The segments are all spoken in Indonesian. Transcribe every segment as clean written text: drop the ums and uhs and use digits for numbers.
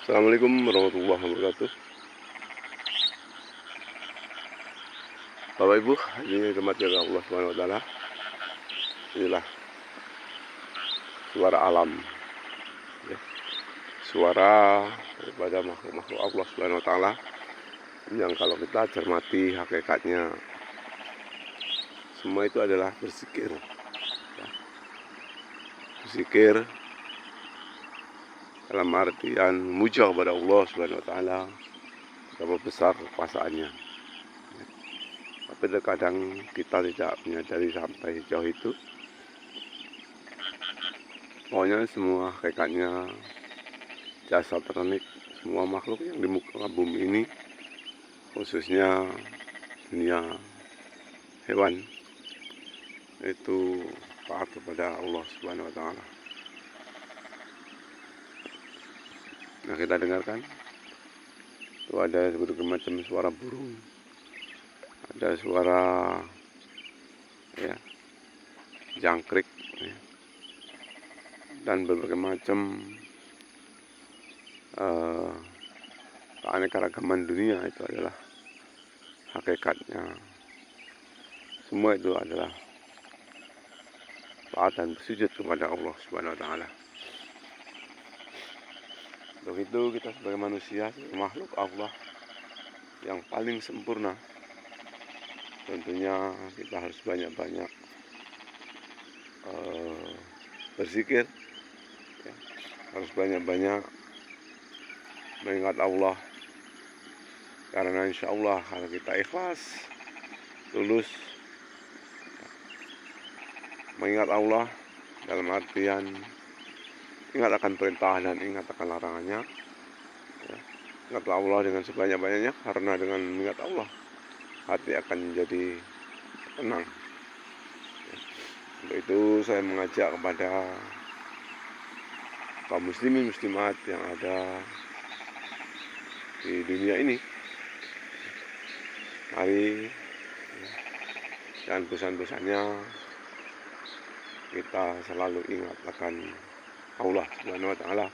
Assalamualaikum warahmatullahi wabarakatuh. Bapak Ibu, ini rahmat dari Allah Subhanahu wa taala. Inilah suara alam, ya. Suara daripada makhluk-makhluk Allah Subhanahu wa taala yang kalau kita cermati hakikatnya semua itu adalah berzikir, ya. Berzikir dalam artian memuja kepada Allah Subhanahu wa taala, betapa besar kekuasaannya. Tapi terkadang kita tidak menyadari sampai sejauh itu. Pokoknya semua hakikatnya jasa ternik, semua makhluk yang di muka bumi ini, khususnya dunia hewan, itu taat kepada Allah Subhanahu wa taala. Nah, kita dengarkan itu ada berbagai macam suara burung, ada suara ya jangkrik, ya, dan berbagai macam keanekaragaman dunia. Itu adalah hakikatnya. Semua itu adalah taat dan bersujud kepada Allah Subhanahu wa taala. Untuk itu kita sebagai manusia, sebagai makhluk Allah yang paling sempurna, tentunya kita harus banyak-banyak berzikir, ya. Harus banyak-banyak mengingat Allah, karena insya Allah kalau kita ikhlas, tulus mengingat Allah dalam artian ingat akan perintah dan ingat akan larangannya, ya. Ingatlah Allah dengan sebanyak-banyaknya, karena dengan mengingat Allah hati akan menjadi tenang. Untuk itu saya mengajak kepada kaum muslimin muslimat yang ada di dunia ini, mari dan bosan-bosannya kita selalu ingat akan Allah Subhanahu wa taala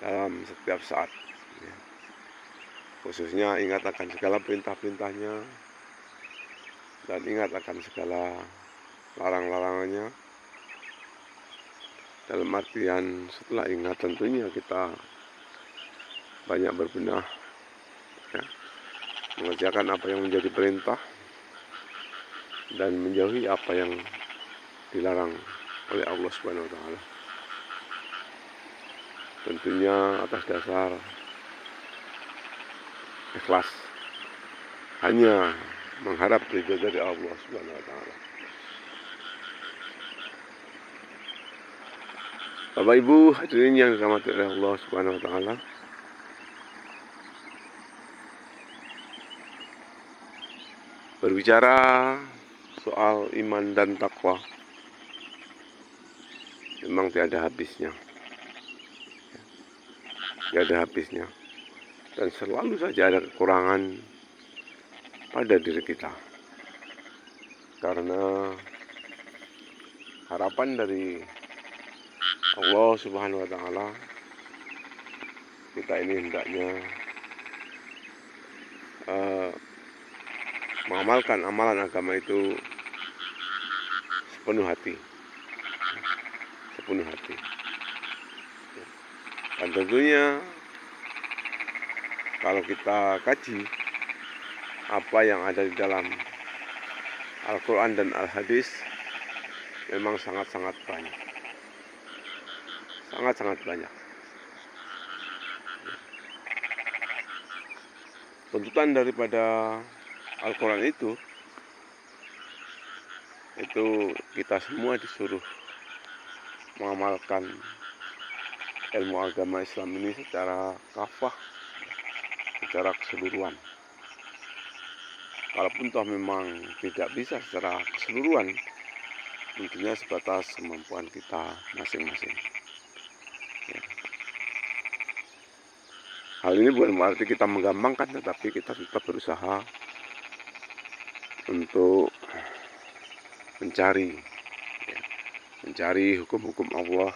dalam setiap saat, ya. Khususnya ingat akan segala perintah-perintahnya dan ingat akan segala larang-larangannya. Dalam artian setelah ingat tentunya kita banyak berbenah, ya, mengerjakan apa yang menjadi perintah dan menjauhi apa yang dilarang oleh Allah Subhanahu wa taala. Tentunya atas dasar ikhlas, hanya mengharap ridho dari Allah Subhanahu wa taala. Bapak Ibu hadirin yang dirahmati oleh Allah Subhanahu wa taala, berbicara soal iman dan takwa memang tiada habisnya. Tiada habisnya. Dan selalu saja ada kekurangan pada diri kita. Karena harapan dari Allah Subhanahu wa taala, kita ini hendaknya mengamalkan amalan agama itu sepenuh hati. Sepenuh hati. Dan tentunya kalau kita kaji apa yang ada di dalam Al-Quran dan Al-Hadis, memang sangat-sangat banyak. Sangat-sangat banyak. Tuntutan daripada Al-Quran itu kita semua disuruh mengamalkan ilmu agama Islam ini secara kafah, secara keseluruhan. Walaupun toh memang tidak bisa secara keseluruhan, tentunya sebatas kemampuan kita masing-masing, ya. Hal ini bukan berarti kita menggampangkan, tetapi kita tetap berusaha untuk mencari, ya, mencari hukum-hukum Allah,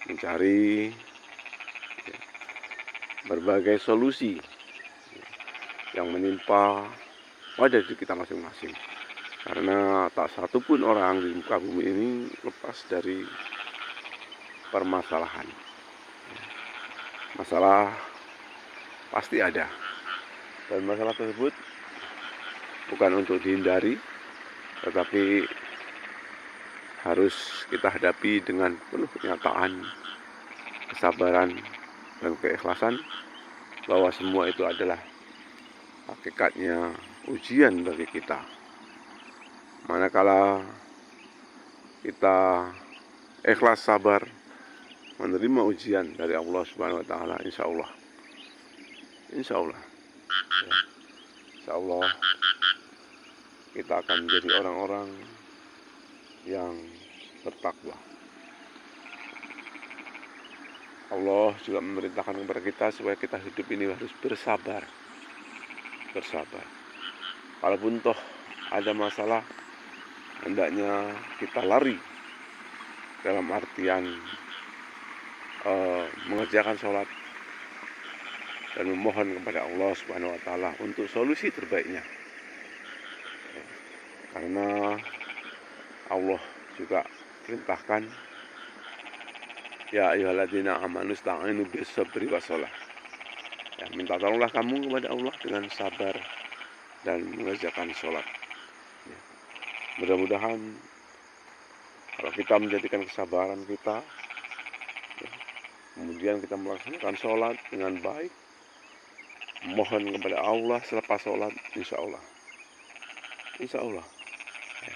mencari, ya, berbagai solusi yang menimpa pada diri kita masing-masing. Karena tak satu pun orang di muka bumi ini lepas dari permasalahan. Masalah pasti ada. Dan masalah tersebut bukan untuk dihindari, tetapi harus kita hadapi dengan penuh kenyataan, kesabaran, dan keikhlasan bahwa semua itu adalah hakikatnya ujian bagi kita. Manakala kita ikhlas sabar menerima ujian dari Allah Subhanahu wa taala, insya Allah kita akan menjadi orang-orang yang bertakwa. Allah juga memerintahkan kepada kita supaya kita hidup ini harus bersabar. Walaupun toh ada masalah, hendaknya kita lari dalam artian mengerjakan sholat dan memohon kepada Allah Subhanahu wa taala untuk solusi terbaiknya. Karena Allah juga perintahkan, ya ayyuhalladzina amanu ista'inu bis-sabri was-shalah. Ya, minta tolonglah kamu kepada Allah dengan sabar dan mengerjakan sholat. Ya. Mudah-mudahan kalau kita menjadikan kesabaran kita, ya, kemudian kita melaksanakan sholat dengan baik, mohon kepada Allah selepas sholat, insya Allah, ya,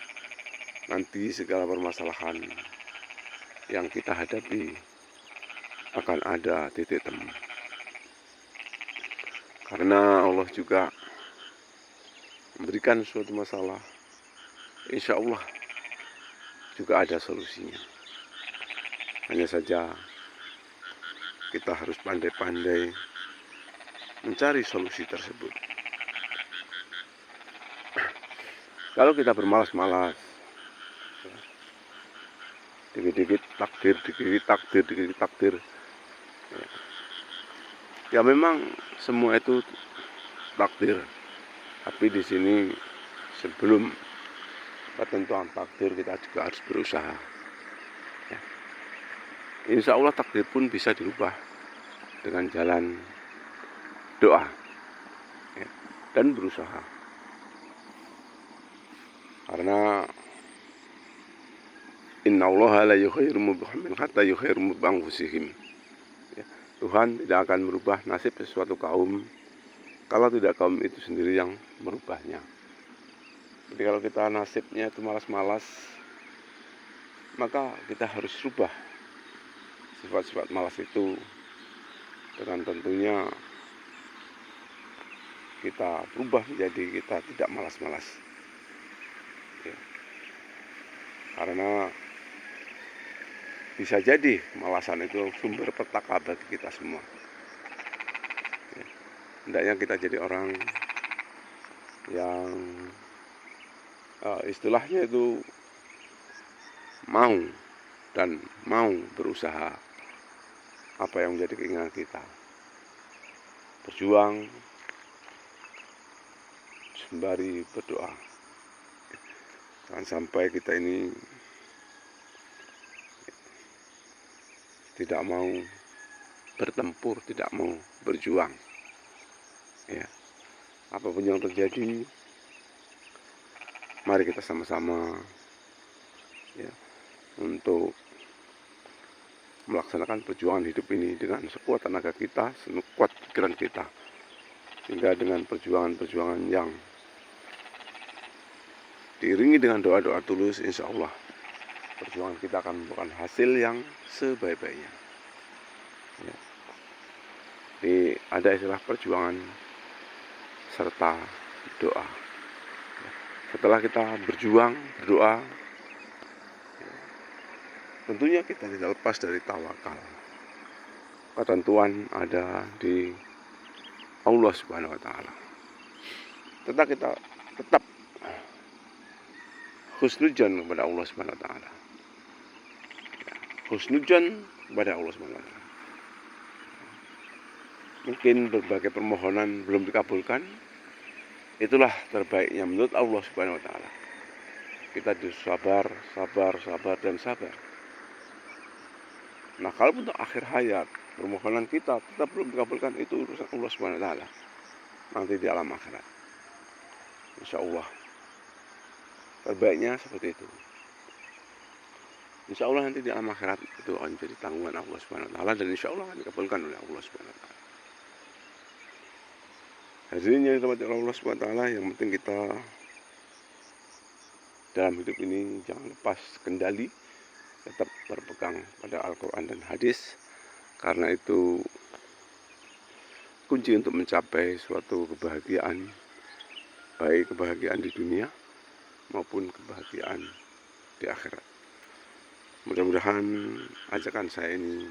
nanti segala permasalahan yang kita hadapi akan ada titik temu. Karena Allah juga memberikan suatu masalah, insya Allah juga ada solusinya. Hanya saja kita harus pandai-pandai mencari solusi tersebut. Kalau kita bermalas-malas, dikit-dikit takdir, ya memang semua itu takdir. Tapi di sini sebelum ketentuan takdir kita juga harus berusaha. Ya. Insya Allah takdir pun bisa dirubah dengan jalan doa, ya, dan berusaha. Karena innallaha la yughayyiru ma biqaumin hatta yughayyiru ma bi anfusihim. Tuhan tidak akan merubah nasib sesuatu kaum kalau tidak kaum itu sendiri yang merubahnya. Jadi kalau kita nasibnya itu malas-malas, maka kita harus rubah sifat-sifat malas itu dengan tentunya kita berubah menjadi kita tidak malas-malas. Ya. Karena bisa jadi malasan itu sumber petaka bagi kita semua. Ya. Hendaknya kita jadi orang yang istilahnya itu mau berusaha apa yang menjadi keinginan kita, berjuang sembari berdoa. Jangan sampai kita ini tidak mau bertempur, tidak mau berjuang. Ya, apapun yang terjadi, mari kita sama-sama ya untuk melaksanakan perjuangan hidup ini dengan sekuat tenaga kita, sekuat pikiran kita, sehingga dengan perjuangan yang diiringi dengan doa-doa tulus, insya Allah perjuangan kita akan membuahkan hasil yang sebaik-baiknya. Ya. Jadi ada istilah perjuangan serta doa. Ya. Setelah kita berjuang, berdoa, ya, tentunya kita tidak lepas dari tawakal. Ketentuan ada di Allah Subhanahu wa taala. Kita tetap husnudzon kepada Allah Subhanahu wa taala. Husnudzon kepada Allah Subhanahu wa taala. mungkin berbagai permohonan belum dikabulkan, itulah terbaiknya menurut Allah Subhanahu wa taala. Kita sabar, dan sabar. Nah, kalau untuk akhir hayat permohonan kita tetap belum dikabulkan, itu urusan Allah Subhanahu wa taala. Nanti di alam akhirat. Insya Allah terbaiknya seperti itu. Insya Allah nanti di alam akhirat itu akan jadi tanggungan Allah Subhanahu wa taala, dan insya Allah akan dikabulkan oleh Allah Subhanahu wa taala. Hadirin yang dirahmati Allah Subhanahu wa taala, yang penting kita dalam hidup ini jangan lepas kendali, tetap berpegang pada Al-Quran dan hadis, karena itu kunci untuk mencapai suatu kebahagiaan, baik kebahagiaan di dunia maupun kebahagiaan di akhirat. Mudah-mudahan ajakan saya ini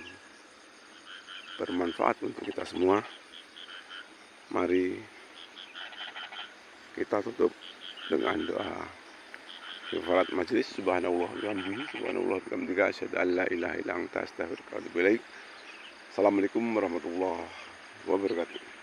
bermanfaat untuk kita semua. Mari kita tutup dengan doa kafarat majlis. Subhanallah wa bihamdihi, asyhadu an la ilaha illa anta, astaghfiruka wa atubu ilaik. Assalamualaikum warahmatullahi wabarakatuh.